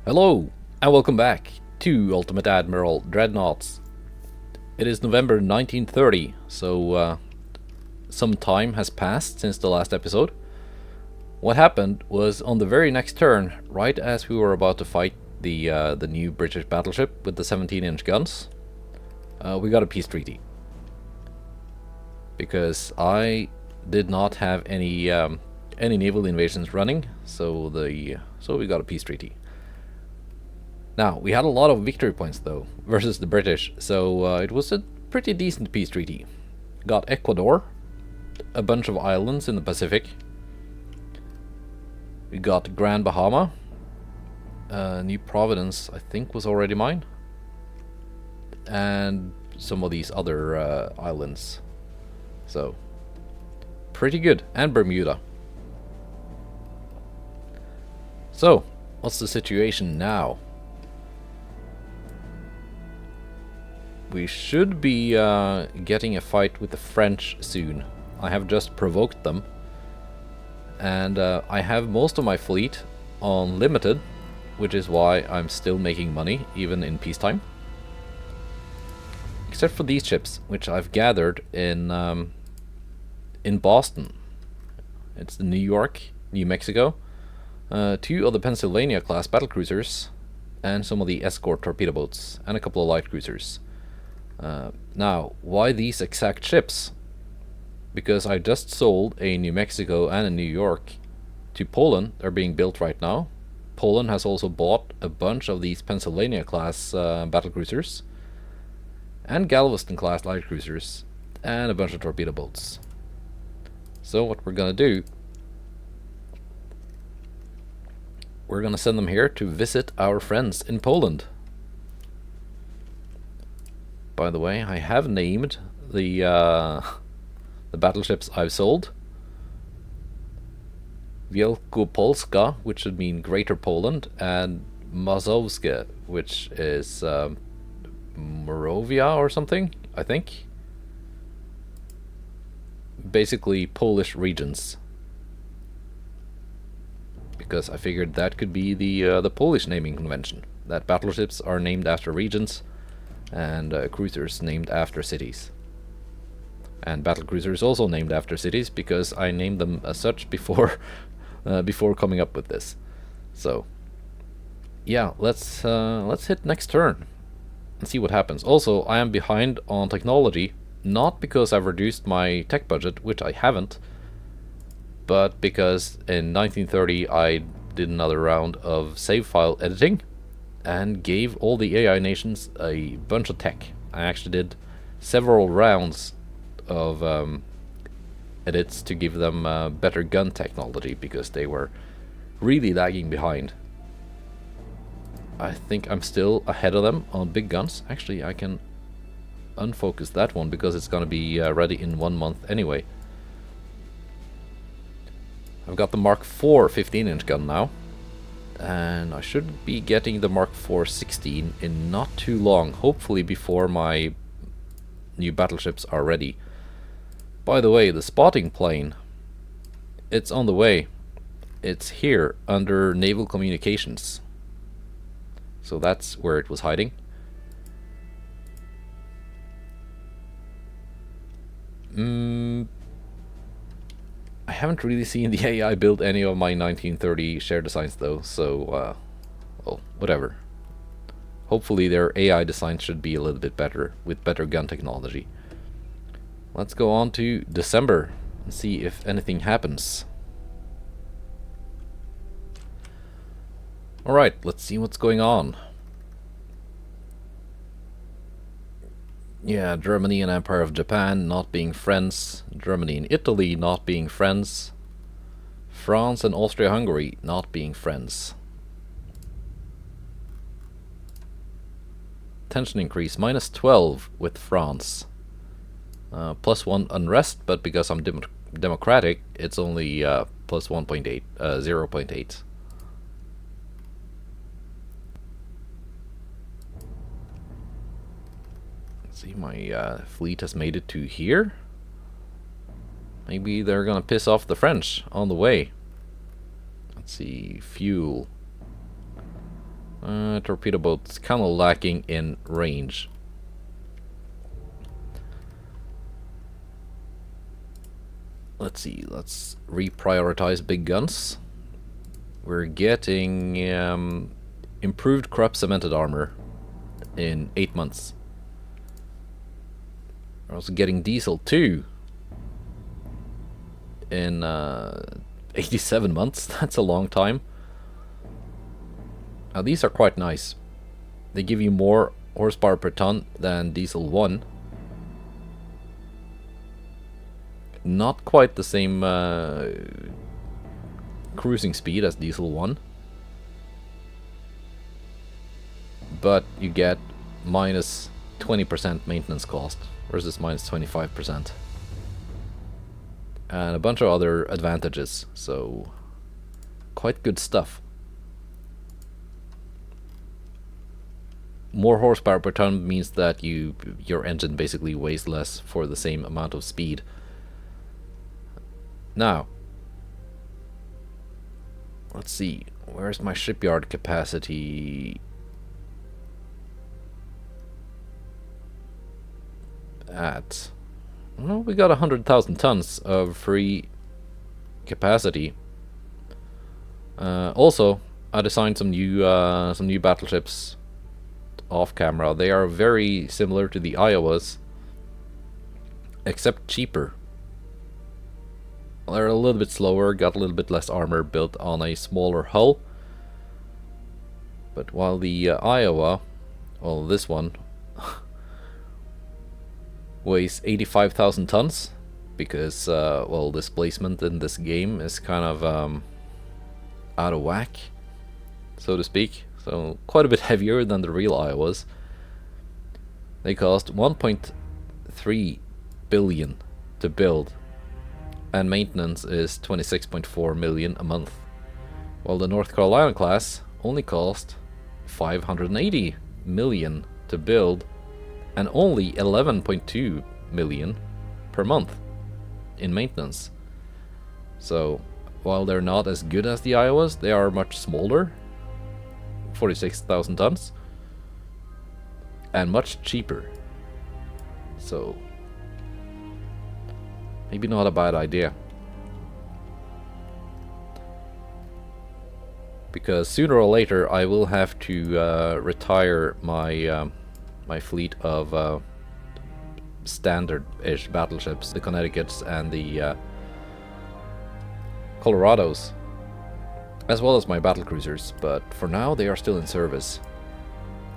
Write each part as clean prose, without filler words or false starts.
Hello, and welcome back to Ultimate Admiral Dreadnoughts. It is November 1930, so some time has passed since the last episode. What happened was on the very next turn, right as we were about to fight the new British battleship with the 17-inch guns, we got a peace treaty. Because I did not have any naval invasions running, so we got a peace treaty. Now, we had a lot of victory points, though, versus the British, so it was a pretty decent peace treaty. Got Ecuador, a bunch of islands in the Pacific. We got Grand Bahama. New Providence, I think, was already mine. And some of these other islands. So, pretty good. And Bermuda. So, what's the situation now? We should be getting a fight with the French soon. I have just provoked them. And I have most of my fleet on limited, which is why I'm still making money, even in peacetime. Except for these ships, which I've gathered in Boston. It's the New York, New Mexico, 2 of the Pennsylvania-class battlecruisers, and some of the escort torpedoboats, and a couple of light cruisers. Now, why these exact ships? Because I just sold a New Mexico and a New York to Poland. They're being built right now. Poland has also bought a bunch of these Pennsylvania-class battlecruisers, and Galveston-class light cruisers, and a bunch of torpedo boats. So what we're gonna do, we're gonna send them here to visit our friends in Poland. By the way, I have named the battleships I've sold. Wielkopolska, which would mean Greater Poland, and Mazowskie, which is Moravia or something, I think. Basically Polish regions. Because I figured that could be the Polish naming convention. That battleships are named after regions, and cruisers named after cities. And battlecruisers also named after cities, because I named them as such before before coming up with this. So yeah, let's hit next turn and see what happens. Also, I am behind on technology, not because I've reduced my tech budget, which I haven't, but because in 1930 I did another round of save file editing and gave all the AI nations a bunch of tech. I actually did several rounds of edits to give them better gun technology, because they were really lagging behind. I think I'm still ahead of them on big guns. Actually, I can unfocus that one because it's gonna be ready in 1 month anyway. I've got the Mark IV 15-inch gun now, and I should be getting the Mark IV 16 in not too long, hopefully before my new battleships are ready. By the way, the spotting plane, it's on the way. It's here under naval communications. So that's where it was hiding. I haven't really seen the AI build any of my 1930 share designs though, so well, whatever. Hopefully their AI design should be a little bit better, with better gun technology. Let's go on to December and see if anything happens. Alright, let's see what's going on. Yeah, Germany and Empire of Japan not being friends. Germany and Italy not being friends. France and Austria-Hungary not being friends. Tension increase, -12 with France. +1 unrest, but because I'm democratic, it's only plus 1.8, 0.8. Let's see, my fleet has made it to here. Maybe they're gonna piss off the French on the way. Let's see, fuel. Torpedo boats kind of lacking in range. Let's see, let's reprioritize big guns. We're getting improved corrupt cemented armor in 8 months. We're also getting diesel too in 87 months. That's a long time. Now these are quite nice. They give you more horsepower per ton than diesel 1. Not quite the same cruising speed as diesel 1. But you get minus 20% maintenance cost versus minus 25%. And a bunch of other advantages, so quite good stuff. More horsepower per ton means that your engine basically weighs less for the same amount of speed. Now, let's see, where's my shipyard capacity at? Well, we got 100,000 tons of free capacity. Also, I designed some new battleships off camera. They are very similar to the Iowas, except cheaper. They're a little bit slower, got a little bit less armor, built on a smaller hull. But while the Iowa, well, this one weighs 85,000 tons, because well, displacement in this game is kind of out of whack, so to speak. So quite a bit heavier than the real Iowas. They cost 1.3 billion to build, and maintenance is 26.4 million a month, while the North Carolina class only cost 580 million to build and only 11.2 million per month in maintenance. So while they're not as good as the Iowas, they are much smaller, 46,000 tons, and much cheaper. So maybe not a bad idea. Because sooner or later I will have to retire my my fleet of standard-ish battleships, the Connecticuts and the Colorados, as well as my battlecruisers, but for now they are still in service.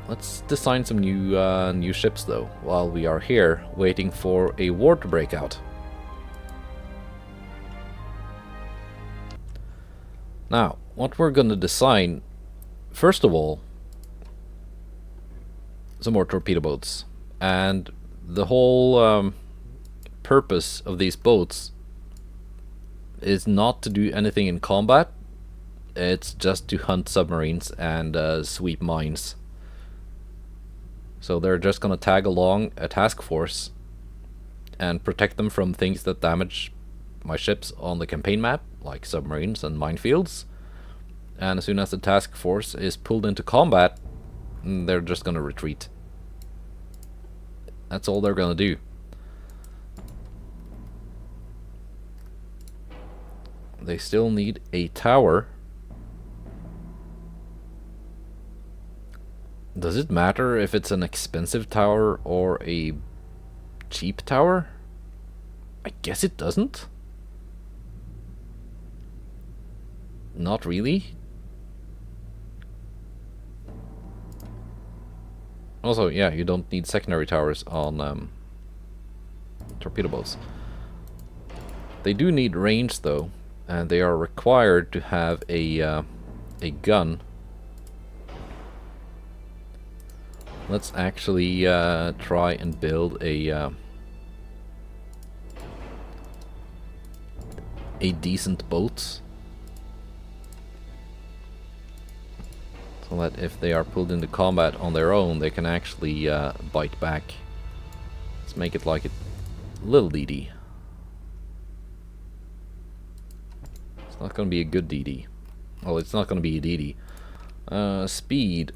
Let's design some new ships though, while we are here waiting for a war to break out. Now, what we're gonna design, first of all, some more torpedo boats. And the whole purpose of these boats is not to do anything in combat. It's just to hunt submarines and sweep mines. So they're just gonna tag along a task force and protect them from things that damage my ships on the campaign map, like submarines and minefields. And as soon as the task force is pulled into combat, they're just gonna retreat. That's all they're gonna do. They still need a tower. Does it matter if it's an expensive tower or a cheap tower? I guess it doesn't. Not really. Also, yeah, you don't need secondary towers on torpedo boats. They do need range though, and they are required to have a gun. Let's actually try and build a decent boat, so that if they are pulled into combat on their own, they can actually bite back. Let's make it like a little DD. It's not going to be a good DD. Well, it's not going to be a DD. Speed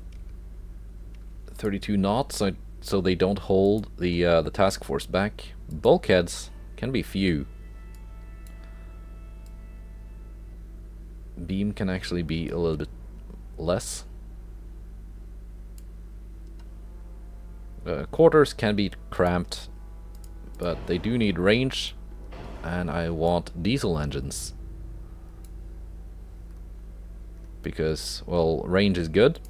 32 knots, so they don't hold the task force back. Bulkheads can be few. Beam can actually be a little bit less. Quarters can be cramped, but they do need range, and I want diesel engines. Because, well, range is good.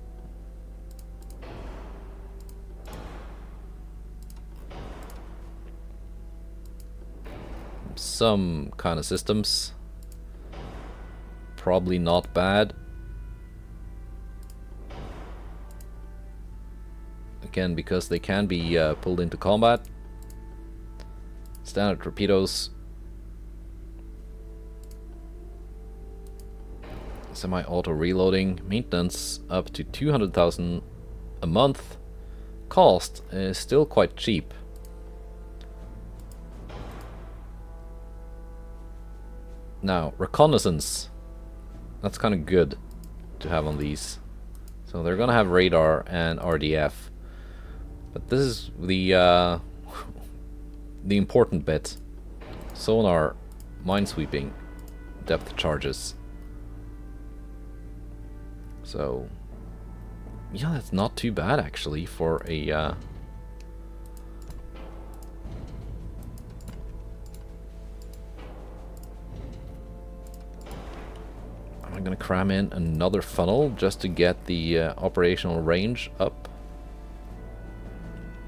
Some kind of systems. Probably not bad. Again, because they can be pulled into combat. Standard torpedoes. Semi-auto reloading. Maintenance up to 200,000 a month. Cost is still quite cheap. Now, reconnaissance. That's kind of good to have on these. So they're gonna have radar and RDF. But this is the the important bit. Sonar, minesweeping, depth charges. So yeah, that's not too bad actually for a I'm gonna cram in another funnel just to get the operational range up.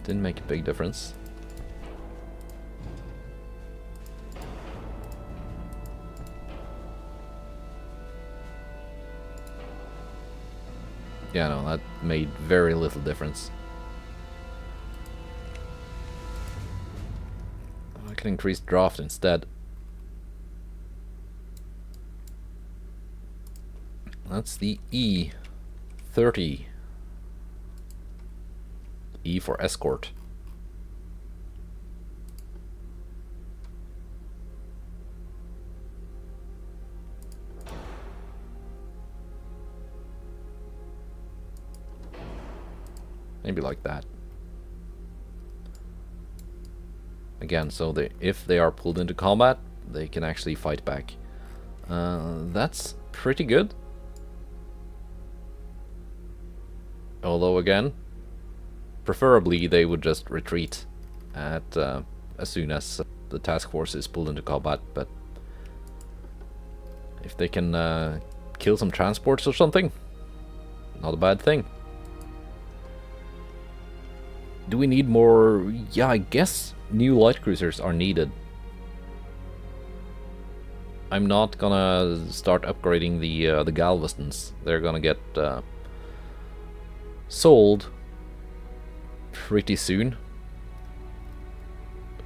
Didn't make a big difference. Yeah, no, that made very little difference. I can increase draft instead. That's the E30. E for escort. Maybe like that. Again, so if they are pulled into combat, they can actually fight back. That's pretty good. Although again, preferably they would just retreat at as soon as the task force is pulled into combat. But if they can kill some transports or something, not a bad thing. Do we need more? Yeah, I guess new light cruisers are needed. I'm not gonna start upgrading the Galvestons. They're gonna get sold pretty soon,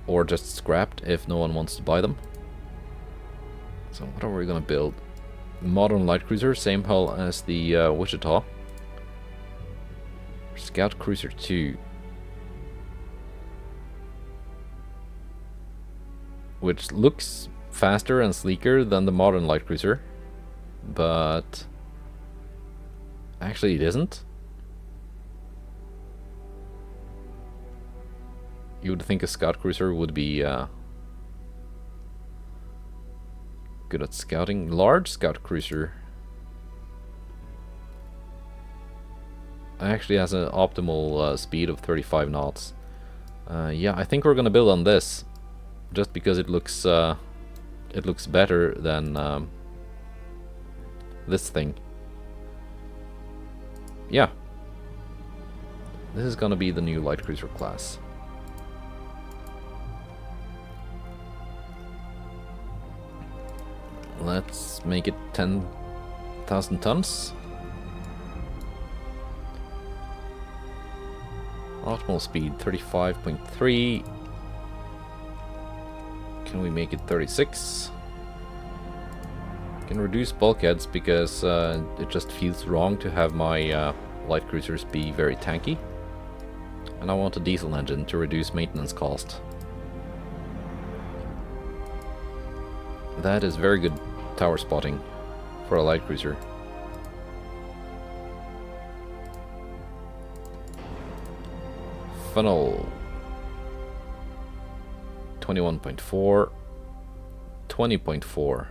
or just scrapped if no one wants to buy them. So what are we gonna build? Modern light cruiser, same hull as the Wichita. Scout Cruiser 2. Which looks faster and sleeker than the modern light cruiser, but actually it isn't. You would think a scout cruiser would be good at scouting. Large scout cruiser actually has an optimal speed of 35 knots. Yeah, I think we're gonna build on this. Just because it looks better than this thing. Yeah, this is gonna be the new light cruiser class. Let's make it 10,000 tons. Optimal speed 35.3. Can we make it 36? Can reduce bulkheads because it just feels wrong to have my light cruisers be very tanky. And I want a diesel engine to reduce maintenance cost. That is very good tower spotting for a light cruiser. funnel. 21.4. 20.4.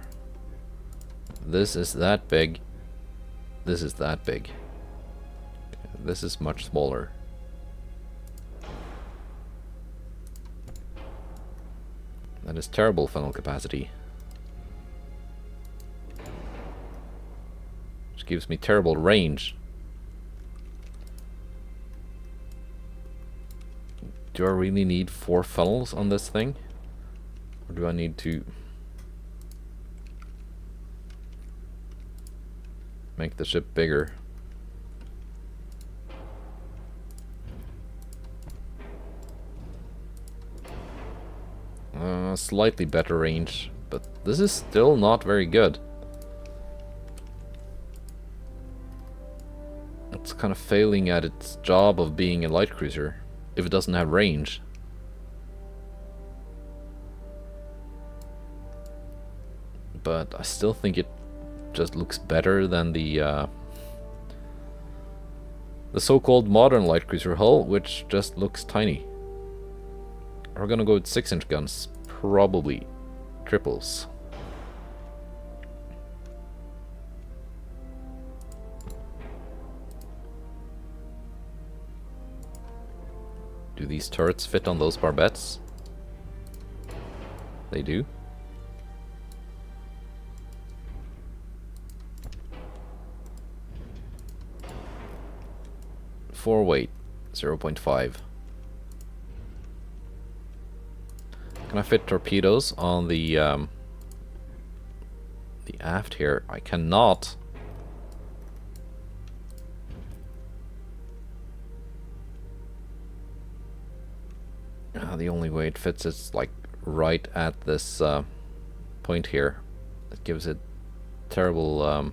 This is that big. This is that big. This is much smaller. That is terrible funnel capacity. Which gives me terrible range. Do I really need 4 funnels on this thing? Or do I need to make the ship bigger? Slightly better range, but this is still not very good. It's kind of failing at its job of being a light cruiser if it doesn't have range. But I still think it just looks better than the so-called modern light cruiser hull, which just looks tiny. We're gonna go with 6-inch guns, probably triples. Do these turrets fit on those barbettes? They do. For weight, 0.5. Can I fit torpedoes on the aft here? I cannot. The only way it fits is like right at this point here. It gives it terrible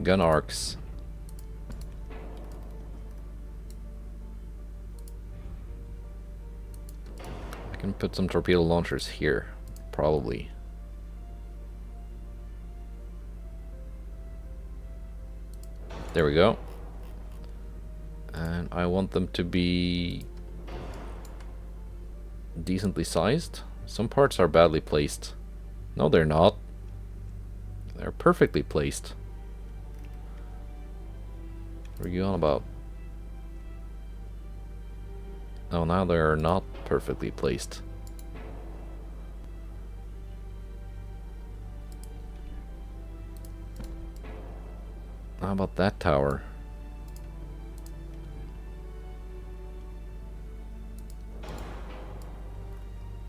gun arcs. I can put some torpedo launchers here, probably. There we go. And I want them to be decently sized. Some parts are badly placed. No, they're not. They're perfectly placed. What are you on about? Oh, now they're not perfectly placed. How about that tower?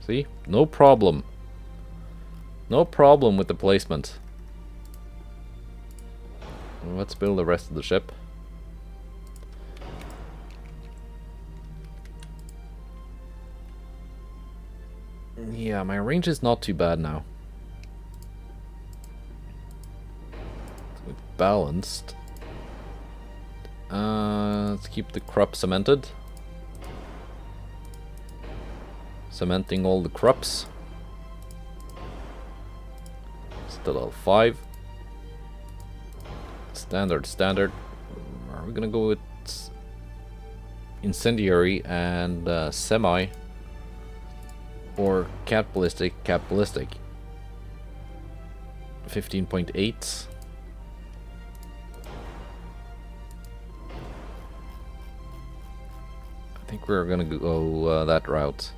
See? No problem. No problem with the placement. Let's build the rest of the ship. Yeah, my range is not too bad now. It's balanced. Let's keep the crop cemented. Cementing all the crops. Still L5. Standard. Are we gonna go with incendiary and semi? Or cat ballistic? 15.8. I think we're gonna go that route.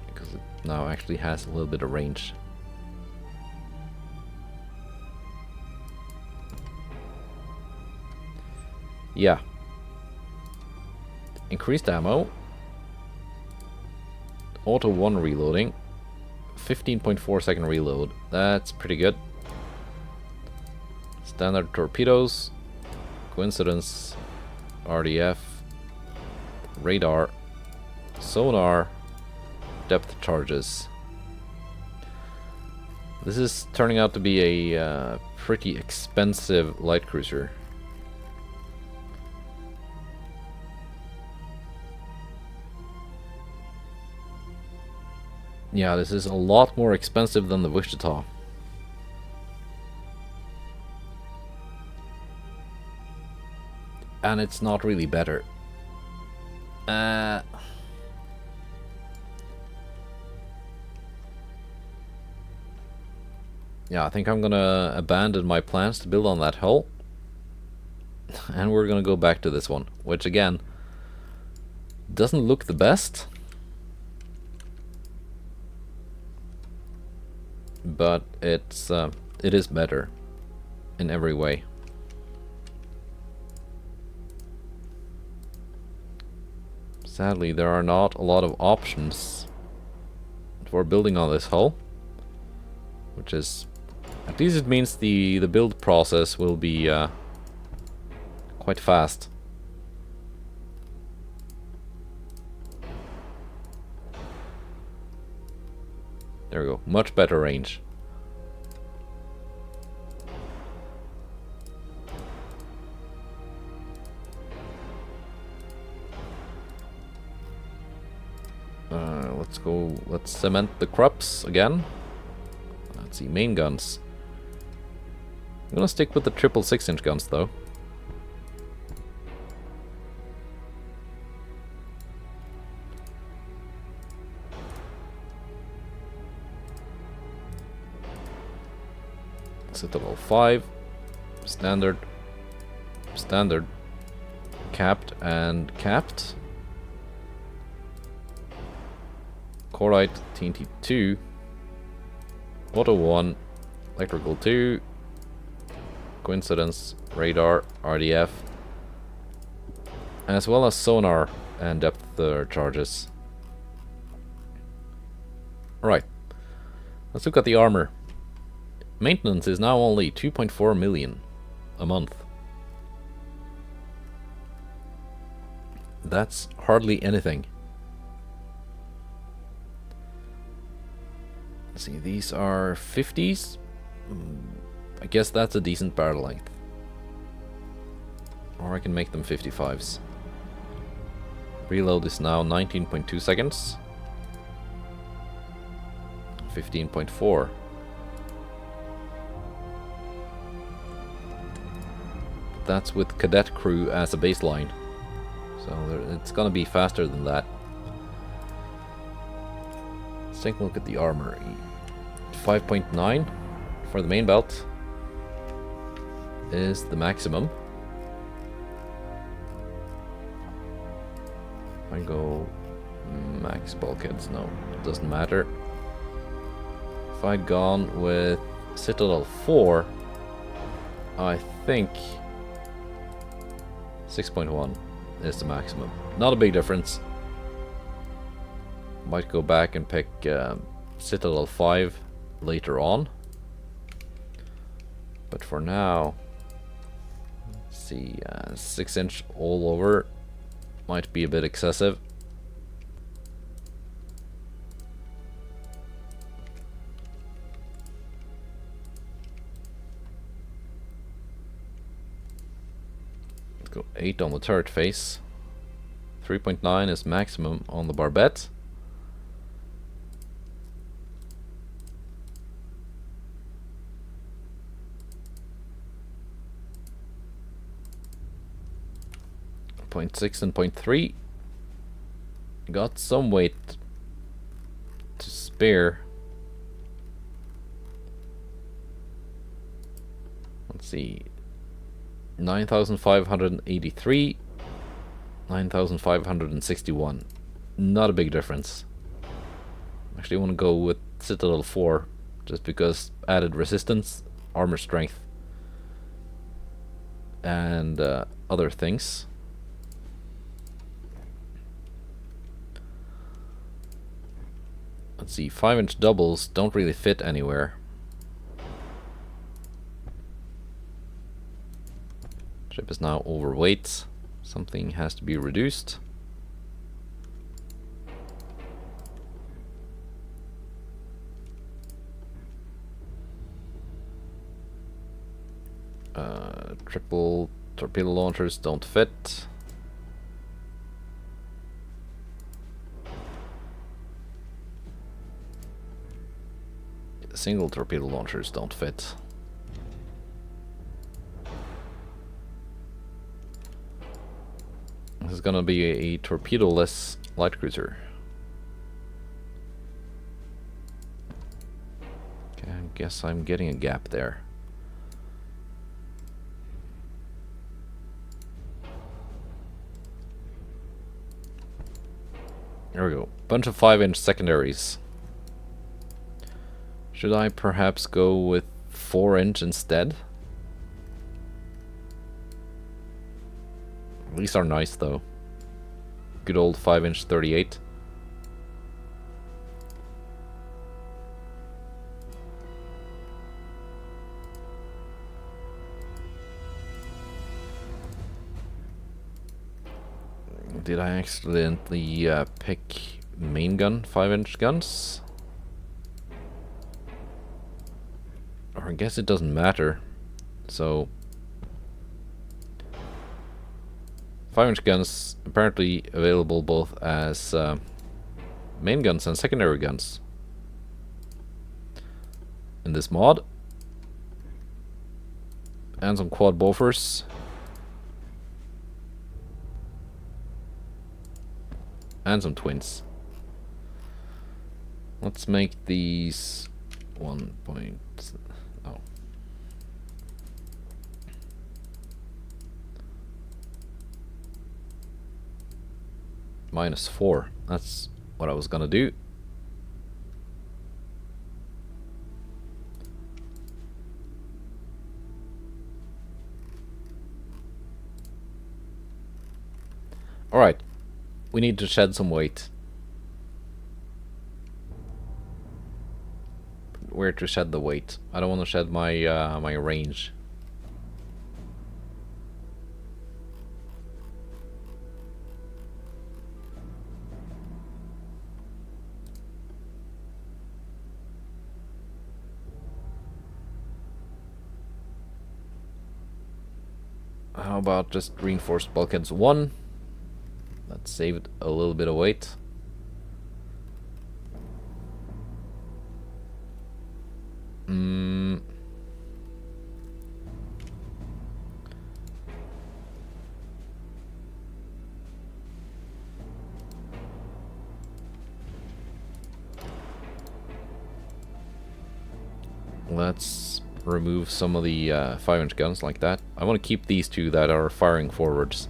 Because it now actually has a little bit of range. Yeah. Increased ammo. Auto 1 reloading. 15.4 second reload. That's pretty good. Standard torpedoes. Coincidence. RDF. Radar. Sonar. Depth charges. This is turning out to be a pretty expensive light cruiser. Yeah, this is a lot more expensive than the Wichita. and it's not really better. Yeah, I think I'm gonna abandon my plans to build on that hull. And we're gonna go back to this one, which again doesn't look the best, but it is better in every way. Sadly, there are not a lot of options for building on this hull, which is, at least it means the build process will be quite fast. There we go, much better range. Let's cement the crops again. Let's see, main guns. I'm gonna stick with the triple 6-inch guns though. Citadel 5, standard, standard, capped and capped. Cordite, TNT 2, Auto 1, Electrical 2, Coincidence, Radar, RDF, as well as sonar and depth charges. Right, let's look at the armor. Maintenance is now only 2.4 million a month. That's hardly anything. Let's see, these are 50s. I guess that's a decent barrel length. Or I can make them 55s. Reload is now 19.2 seconds. 15.4. That's with cadet crew as a baseline. So it's gonna be faster than that. Let's take a look at the armor. 5.9 for the main belt is the maximum. I go max bulkheads, no, it doesn't matter. If I'd gone with Citadel 4, I think 6.1 is the maximum. Not a big difference. Might go back and pick Citadel 5 later on. But for now, let's see, 6-inch all over might be a bit excessive. Let's go 8 on the turret face. 3.9 is maximum on the barbette. Point 6 and point 3. Got some weight to spare. Let's see. 9,583. 9,561. Not a big difference. Actually, I want to go with Citadel 4 just because added resistance, armor strength, and other things. Let's see, 5-inch doubles don't really fit anywhere. Ship is now overweight. Something has to be reduced. Triple torpedo launchers don't fit. Single torpedo launchers don't fit. This is gonna be a torpedo-less light cruiser. Okay, I guess I'm getting a gap there. There we go. Bunch of 5-inch secondaries. Should I perhaps go with 4-inch instead? These are nice though. Good old 5-inch 38. Did I accidentally pick main gun 5-inch guns? Or I guess it doesn't matter. So 5-inch guns apparently available both as main guns and secondary guns in this mod. And some quad Bofors. And some twins. Let's make these 1 point... oh. -4. That's what I was gonna do. Alright. We need to shed some weight. Where to shed the weight? I don't want to shed my my range. How about just reinforced bulkheads 1? Let's save it a little bit of weight. Let's remove some of the 5-inch guns like that. I want to keep these two that are firing forwards.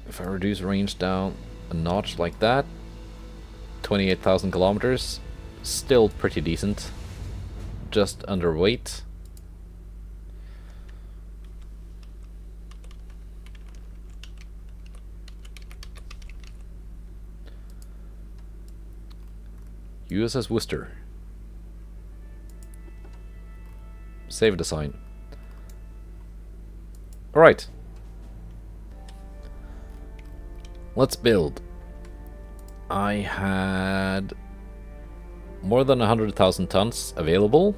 If I reduce range down a notch like that, 28,000 kilometers, still pretty decent. Just underweight. USS Worcester. Save design. Alright. Let's build. I had more than 100,000 tons available.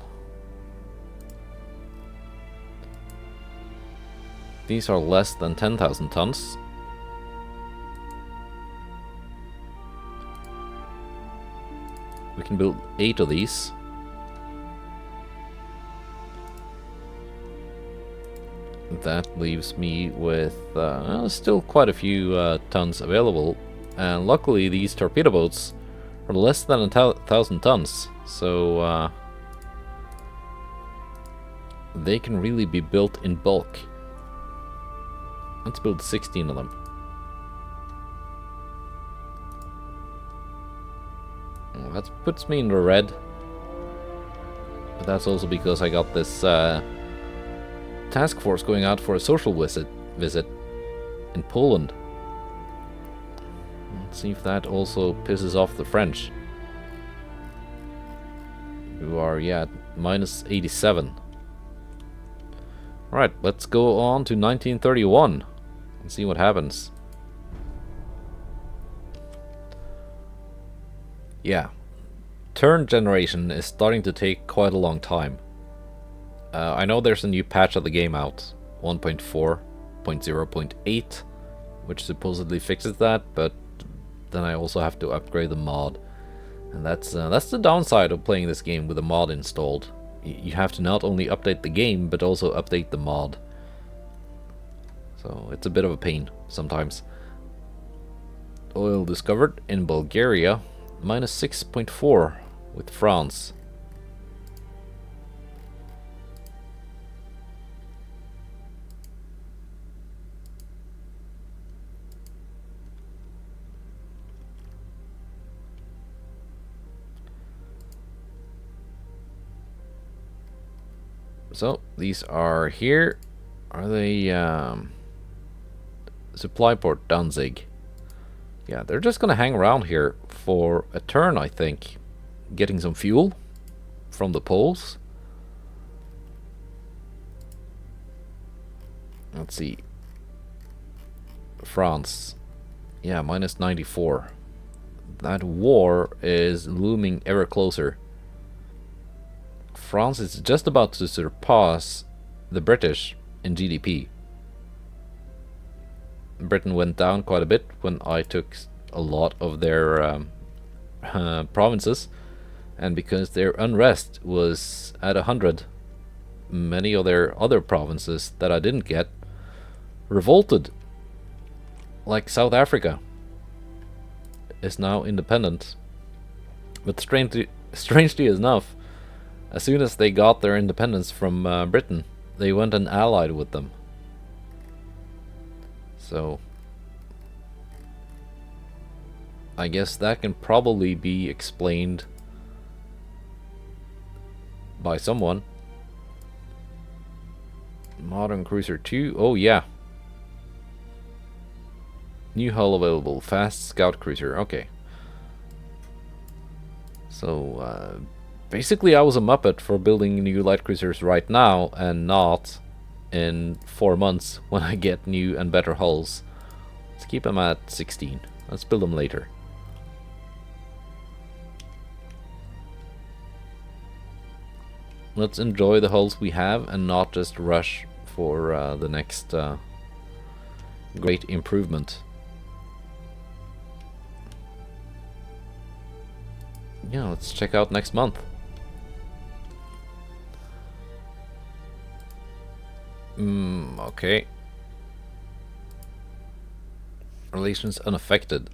These are less than 10,000 tons. We can build 8 of these. That leaves me with still quite a few tons available, and luckily these torpedo boats are less than 1,000 tons, so they can really be built in bulk. Let's build 16 of them. Well, that puts me in the red, but that's also because I got this task force going out for a social visit in Poland. Let's see if that also pisses off the French, who are at -87. Alright, let's go on to 1931 and see what happens. Yeah, turn generation is starting to take quite a long time. I know there's a new patch of the game out, 1.4.0.8, which supposedly fixes that, but then I also have to upgrade the mod, and that's the downside of playing this game with a mod installed. You have to not only update the game, but also update the mod. So it's a bit of a pain sometimes. Oil discovered in Bulgaria, minus 6.4 with France. So these are here. Are they supply port Danzig? Yeah, they're just gonna hang around here for a turn, I think, getting some fuel from the poles. Let's see. France. Yeah, minus 94. That war is looming ever closer. France is just about to surpass the British in GDP. Britain went down quite a bit when I took a lot of their provinces, and because their unrest was at 100, many of their other provinces that I didn't get revolted. Like South Africa is now independent, but strangely enough, as soon as they got their independence from Britain, they went and allied with them. So I guess that can probably be explained by someone. Modern Cruiser 2. Oh yeah. New hull available. Fast Scout Cruiser. Okay. So basically I was a muppet for building new light cruisers right now and not in 4 months when I get new and better hulls. Let's keep them at 16. Let's build them later. Let's enjoy the hulls we have and not just rush for the next great improvement. Yeah, let's check out next month. Okay. Relations unaffected.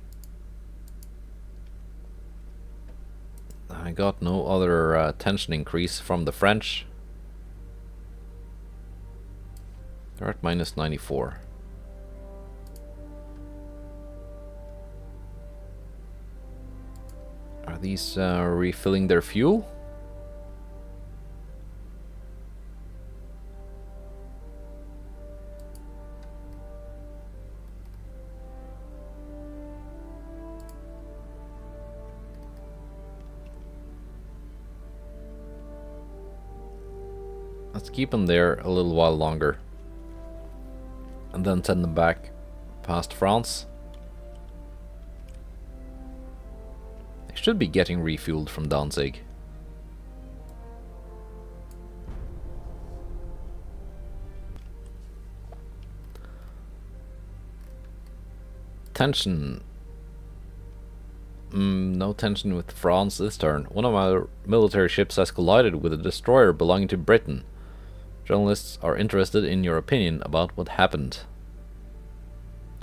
I got no other tension increase from the French. They're at minus 94. Are these refilling their fuel? Let's keep them there a little while longer and then send them back past France. They should be getting refueled from Danzig. Tension. No tension with France this turn. One of our military ships has collided with a destroyer belonging to Britain. Journalists are interested in your opinion about what happened.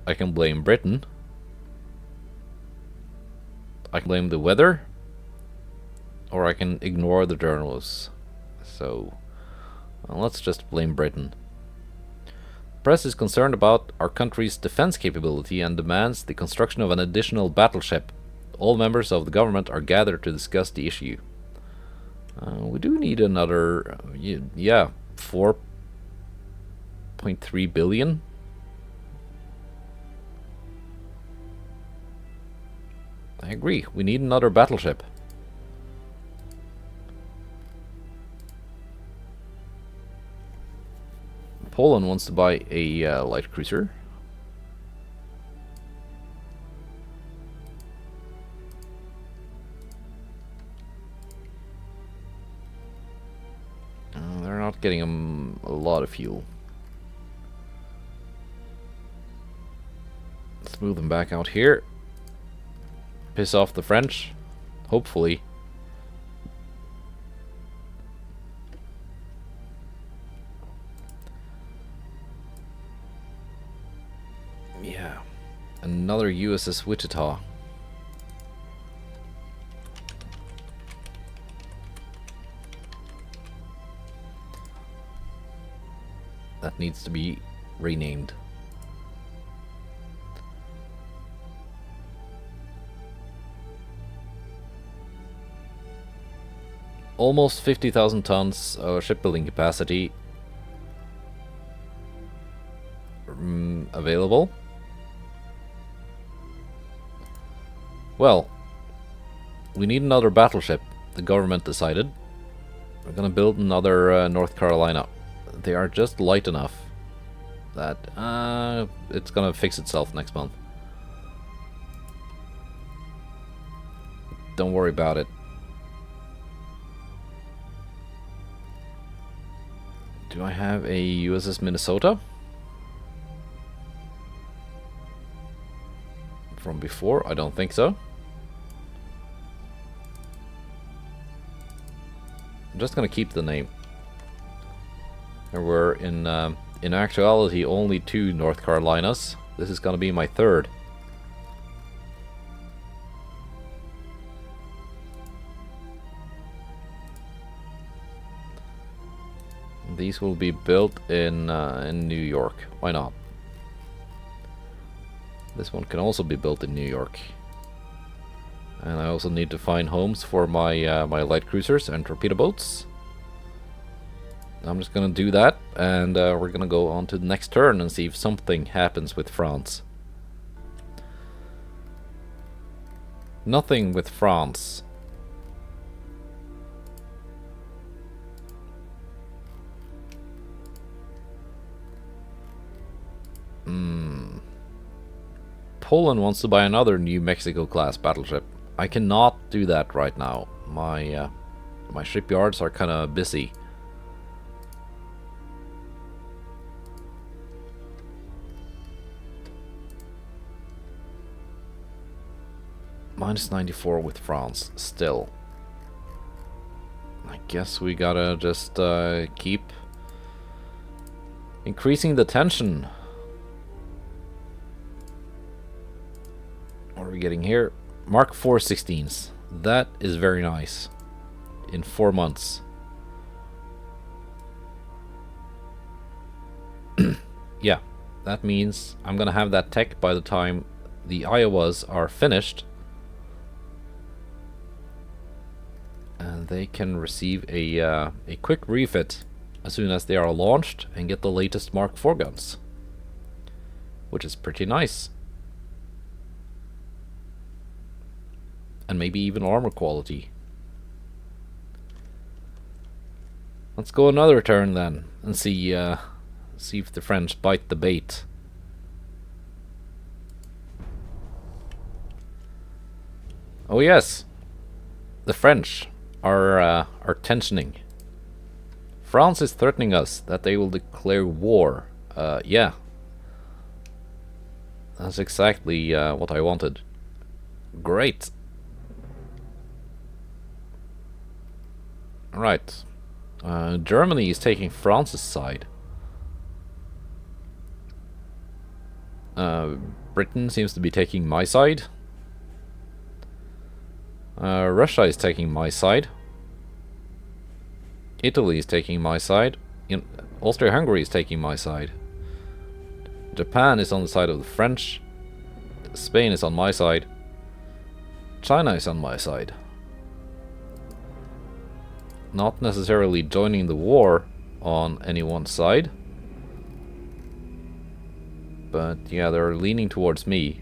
I can blame Britain. I can blame the weather. Or I can ignore the journalists. So, well, let's just blame Britain. The press is concerned about our country's defense capability and demands the construction of an additional battleship. All members of the government are gathered to discuss the issue. We do need another, yeah, 4.3 billion. I agree, we need another battleship. Poland wants to buy a light cruiser. They're not getting them a lot of fuel. Let's move them back out here. Piss off the French, hopefully. Another USS Wichita. That needs to be renamed. Almost 50,000 tons shipbuilding capacity available. Well, we need another battleship, the government decided. We're gonna build another North Carolina. They are just light enough that it's gonna fix itself next month. Don't worry about it. Do I have a USS Minnesota? From before? I don't think so. I'm just gonna keep the name. There were in actuality only 2 North Carolinas. This is gonna be my 3rd. These will be built in New York. Why not? This one can also be built in New York. And I also need to find homes for my my light cruisers and torpedo boats. I'm just gonna do that, and we're gonna go on to the next turn and see if something happens with France. Nothing with France. Poland wants to buy another New Mexico class battleship. I cannot do that right now. My my shipyards are kind of busy. Minus 94 with France, still. I guess we gotta just keep increasing the tension. What are we getting here? Mark 4 16s. That is very nice. In 4 months. Yeah, that means I'm gonna have that tech by the time the Iowas are finished. And they can receive a quick refit as soon as they are launched and get the latest Mark IV guns. Which is pretty nice. And maybe even armor quality. Let's go another turn then and see if the French bite the bait. Oh yes, the French are tensioning. France is threatening us that they will declare war. Yeah, that's exactly what I wanted. Great. Right. Germany is taking France's side. Britain seems to be taking my side. Russia is taking my side. Italy is taking my side. Austria-Hungary is taking my side. Japan is on the side of the French. Spain is on my side. China is on my side. Not necessarily joining the war on any one side. But yeah, they're leaning towards me.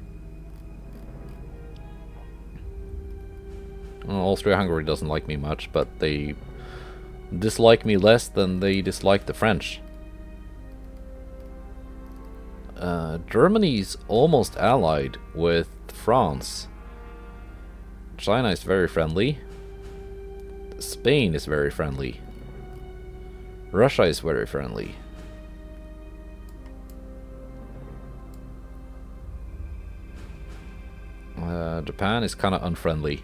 Austria-Hungary doesn't like me much, but they dislike me less than they dislike the French. Germany's almost allied with France. China is very friendly. Spain is very friendly. Russia is very friendly. Japan is kind of unfriendly.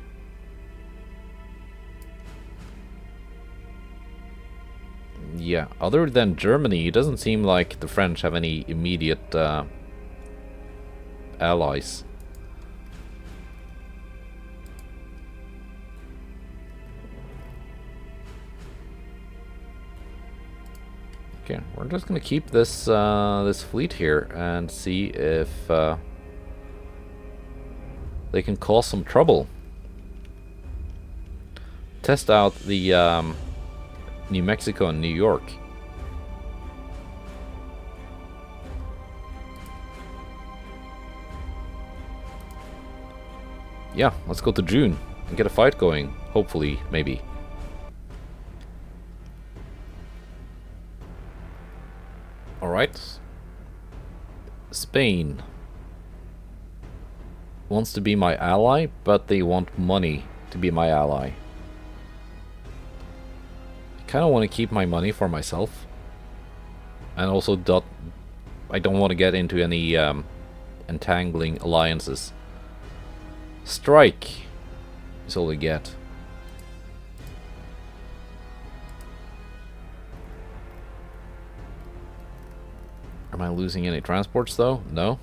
Yeah, other than Germany, it doesn't seem like the French have any immediate allies. Okay, we're just gonna keep this this fleet here and see if they can cause some trouble. Test out the New Mexico and New York. Yeah, let's go to June and get a fight going. Hopefully, maybe. Alright. Spain wants to be my ally, but they want money to be my ally. I kind of want to keep my money for myself. And also, I don't want to get into any entangling alliances. Strike is all we get. Am I losing any transports though? No.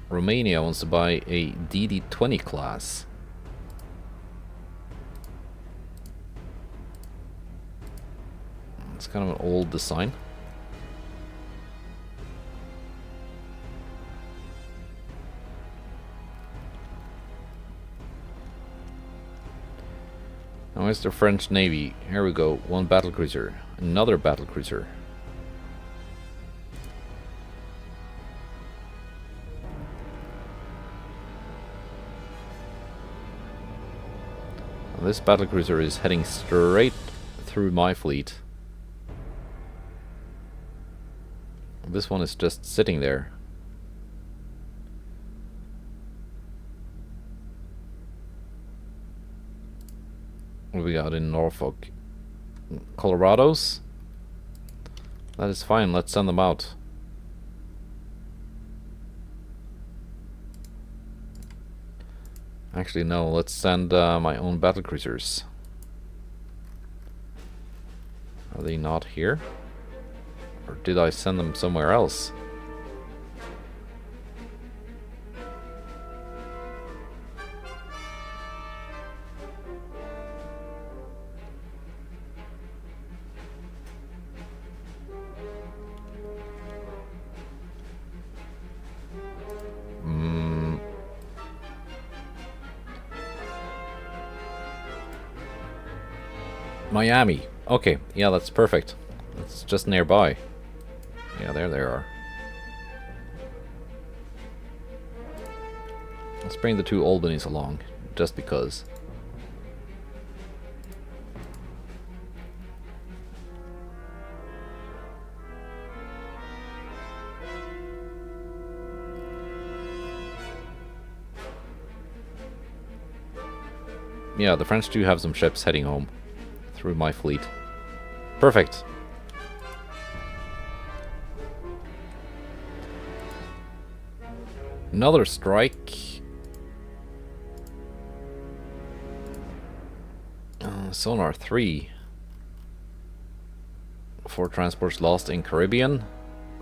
Romania wants to buy a DD-20 class. It's kind of an old design. Now it's the French Navy. Here we go. One battlecruiser. Another battlecruiser. This battlecruiser is heading straight through my fleet. This one is just sitting there. What do we got in Norfolk? Colorados? That is fine, let's send them out. Actually, no, let's send my own battlecruisers. Are they not here? Or did I send them somewhere else? Miami. Okay, yeah, that's perfect. It's just nearby. Yeah, there they are. Let's bring the two Albanys along, just because. Yeah, the French do have some ships heading home through my fleet. Perfect. Another strike. Sonar 3. 4 transports lost in Caribbean.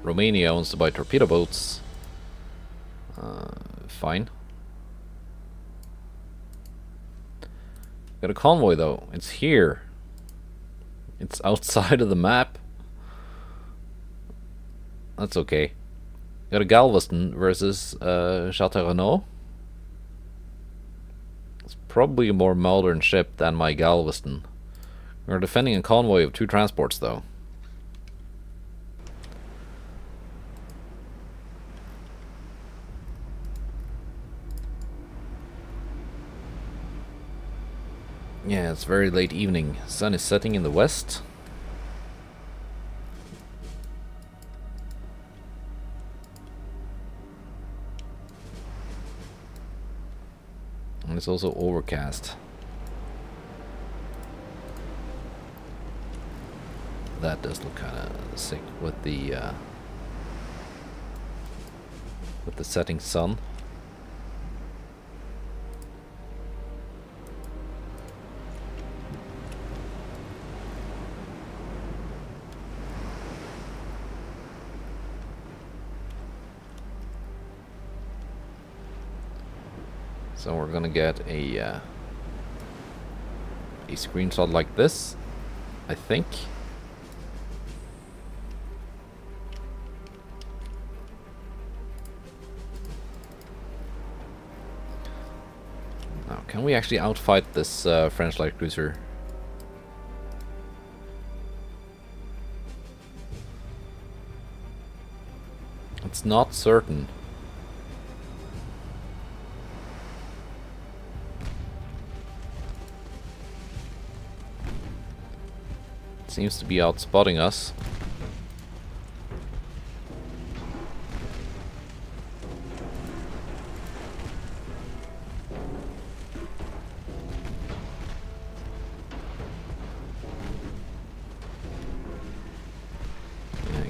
Romania wants to buy torpedo boats. Fine. Got a convoy though. It's here. It's outside of the map. That's okay. Got a Galveston versus Châteaurenaud. It's probably a more modern ship than my Galveston. We're defending a convoy of 2 transports though. Yeah, it's very late evening. Sun is setting in the west. And it's also overcast. That does look kind of sick with the setting sun. So we're gonna get a screenshot like this, I think. Now, can we actually outfight this French light cruiser? It's not certain. It seems to be outspotting us.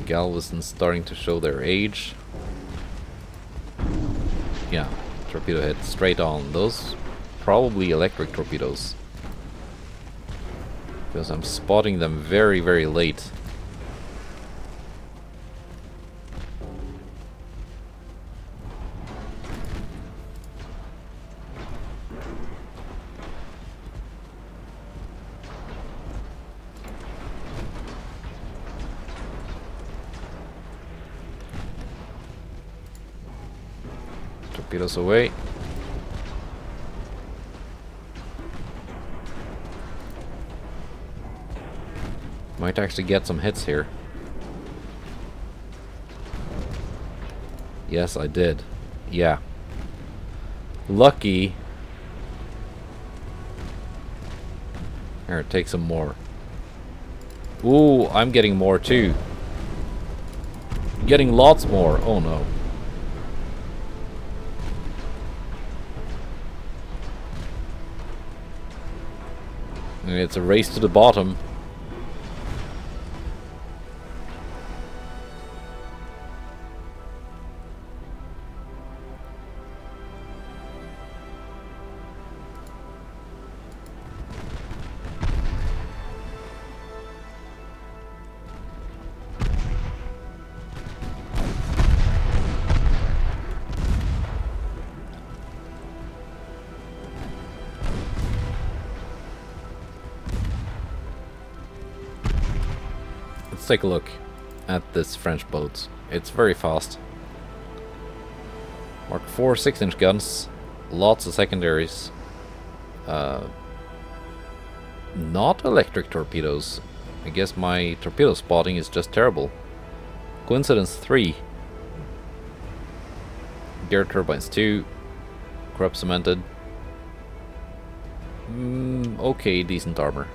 Galveston's starting to show their age. Yeah, torpedo hit straight on. Those probably electric torpedoes, because I'm spotting them very, very late. Torpedoes away. Might actually get some hits here. Yes, I did. Yeah. Lucky. Here, take some more. Ooh, I'm getting more too. Getting lots more. Oh no. It's a race to the bottom. Let's take a look at this French boat. It's very fast. Mark IV 6-inch guns, lots of secondaries. Not electric torpedoes. I guess my torpedo spotting is just terrible. Coincidence 3. Gear turbines 2. Corrupt cemented. Okay, decent armor.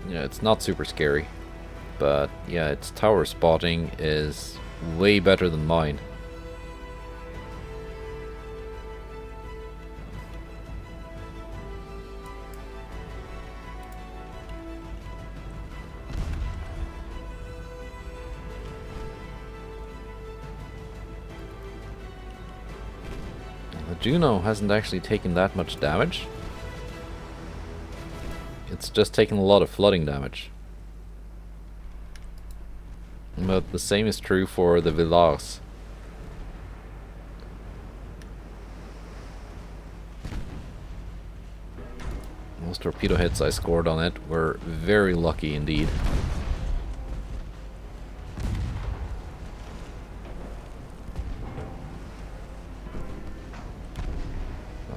Yeah, it's not super scary, but yeah, its tower spotting is way better than mine. The Juno hasn't actually taken that much damage. It's just taken a lot of flooding damage. But the same is true for the Villars. Those torpedo hits I scored on it were very lucky indeed.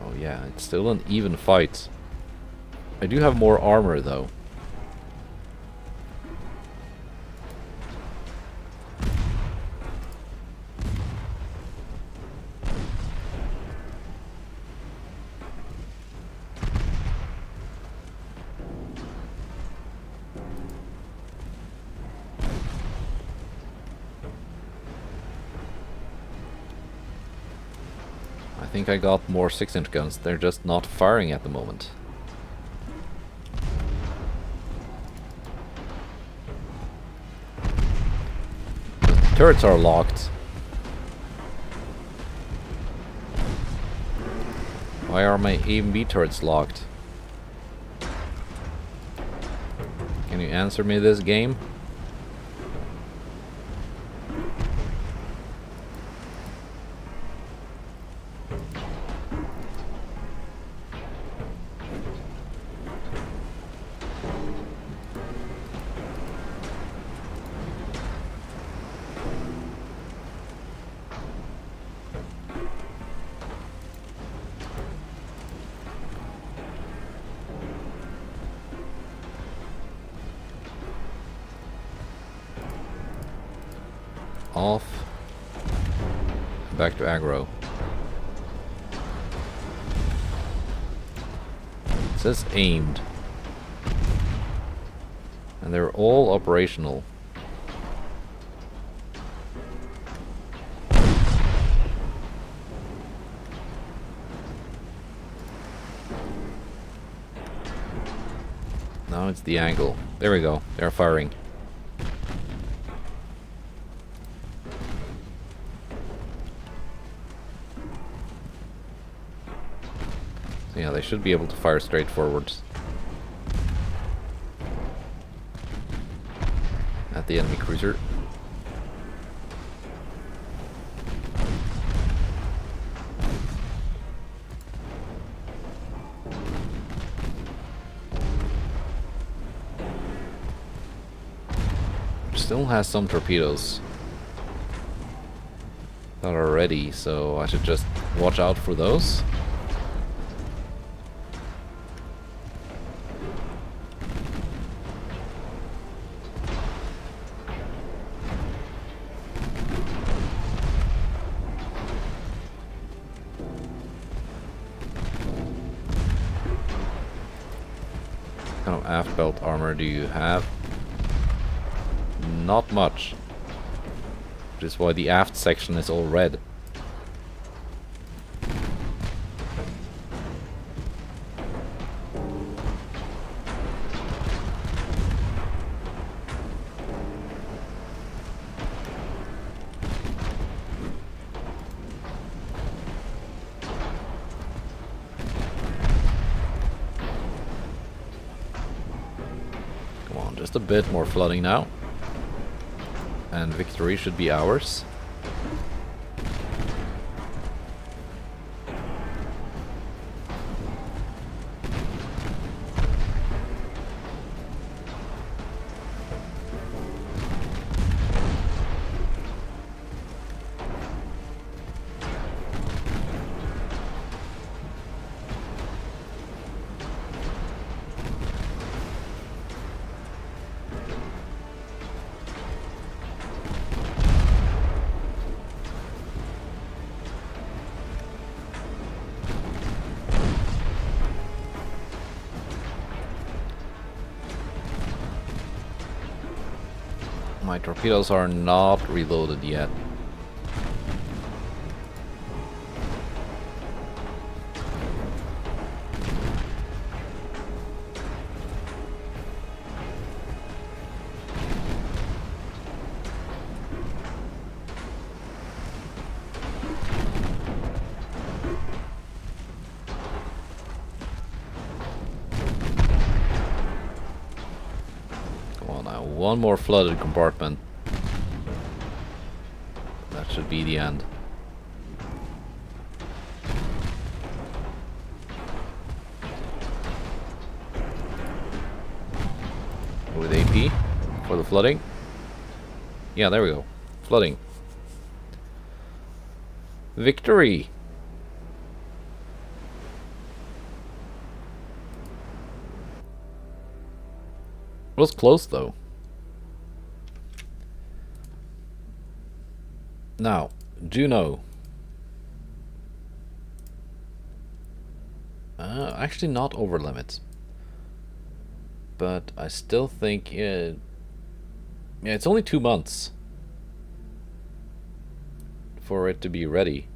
Oh yeah, it's still an even fight. I do have more armor though. I think I got more 6-inch guns, they're just not firing at the moment. Turrets are locked. Why are my A and B turrets locked? Can you answer me this game? off. Back to aggro. It says aimed. And they're all operational. Now it's the angle. There we go. They're firing. So yeah, they should be able to fire straight forwards at the enemy cruiser. Still has some torpedoes that are ready, so I should just watch out for those. What kind of aft belt armor do you have? Not much. Which is why the aft section is all red. Come on, just a bit more flooding now. And victory should be ours. My torpedoes are not reloaded yet. One more flooded compartment. That should be the end. With AP for the flooding. Yeah, there we go. Flooding. Victory! It was close though. Now, Juno. Actually not over limit. But I still think yeah, it's only 2 months for it to be ready.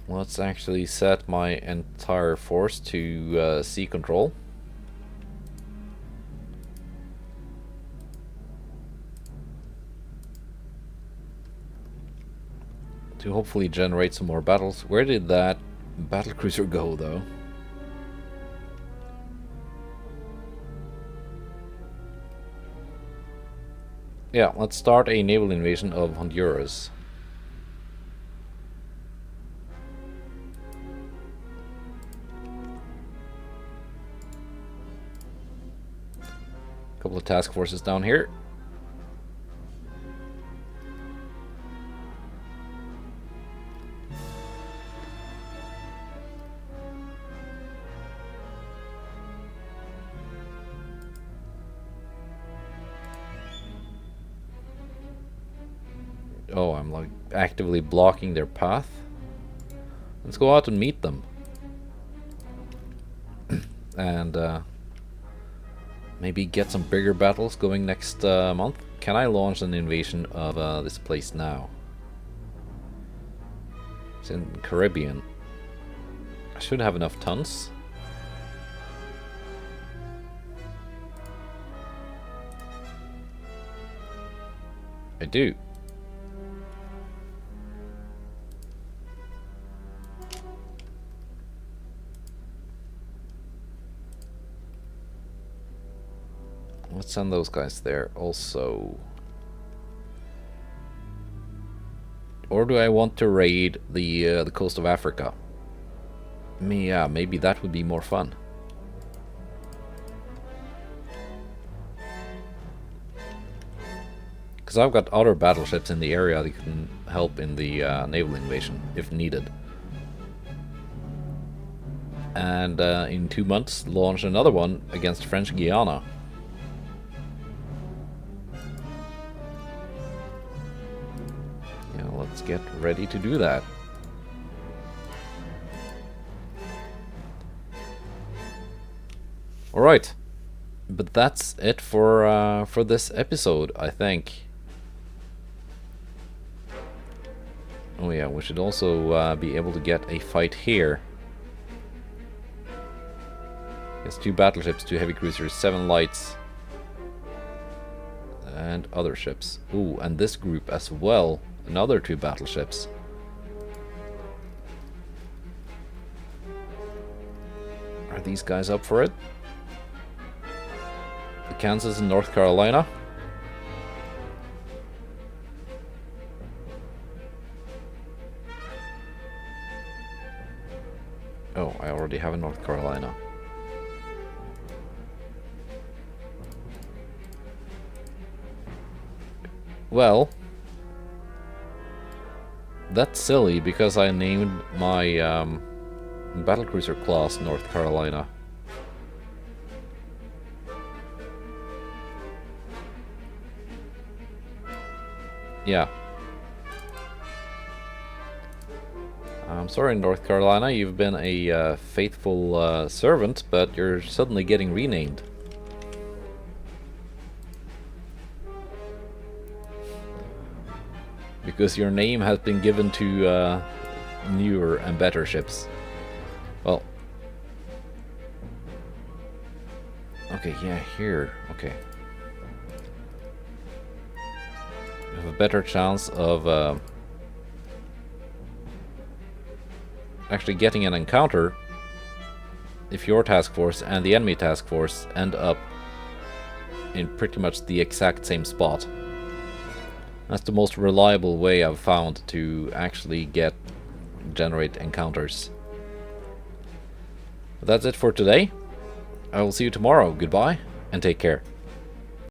Let's actually set my entire force to sea control. To hopefully generate some more battles. Where did that battlecruiser go though? Yeah, let's start a naval invasion of Honduras. Couple of task forces down here. Oh, I'm like actively blocking their path. Let's go out and meet them. And maybe get some bigger battles going next month. Can I launch an invasion of this place now? It's in Caribbean. I should have enough tons. I do. Let's send those guys there also. Or do I want to raid the coast of Africa? Yeah, maybe that would be more fun. Because I've got other battleships in the area that can help in the naval invasion if needed. And in 2 months, launch another one against French Guiana. Let's get ready to do that. All right, but that's it for this episode, I think. Oh yeah, we should also be able to get a fight here. It's 2 battleships, 2 heavy cruisers, 7 lights, and other ships. Ooh, and this group as well. Another 2 battleships. Are these guys up for it? The Kansas and North Carolina. Oh, I already have a North Carolina. Well, that's silly because I named my battlecruiser class North Carolina. Yeah. I'm sorry, North Carolina, you've been a faithful servant, but you're suddenly getting renamed. Because your name has been given to newer and better ships. Well. Okay, yeah, here. Okay. We have a better chance of actually getting an encounter if your task force and the enemy task force end up in pretty much the exact same spot. That's the most reliable way I've found to actually generate encounters. But that's it for today. I will see you tomorrow. Goodbye, and take care.